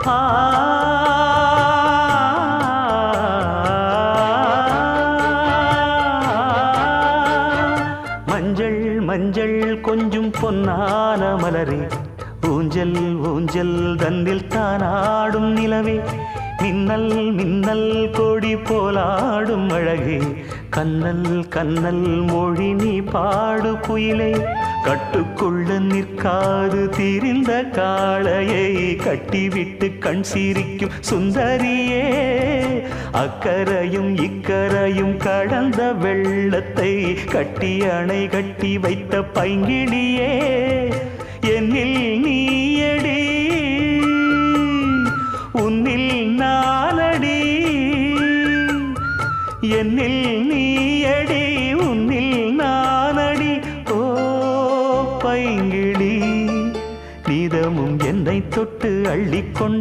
ஆ மஞ்சள் மஞ்சள் கொஞ்சம் பொன்னான மலரே ஊஞ்சல் ஊஞ்சல் தன்னில் தானாடும் நிலவே மின்னல் மின்னல் கொடி போலாடும் அழகே கண்ணல் கண்ணல் மொழி நீ பாடு குயிலே கட்டுக்குள்ள நிற்காது திரிந்த காளையை கட்டிவிட்டு கண் சிரிக்கும் சுந்தரியே அக்கரையும் இக்கரையும் கடந்த வெள்ளத்தை கட்டி அணை கட்டி வைத்த பைங்கிளியே என்னில் நீயடி உன்னில் நானடி என்னில் நீயடி உன்னில் நானடி ஓ பைங்கிளி நீதமும் என்னை தொட்டு அள்ளிக்கொண்டு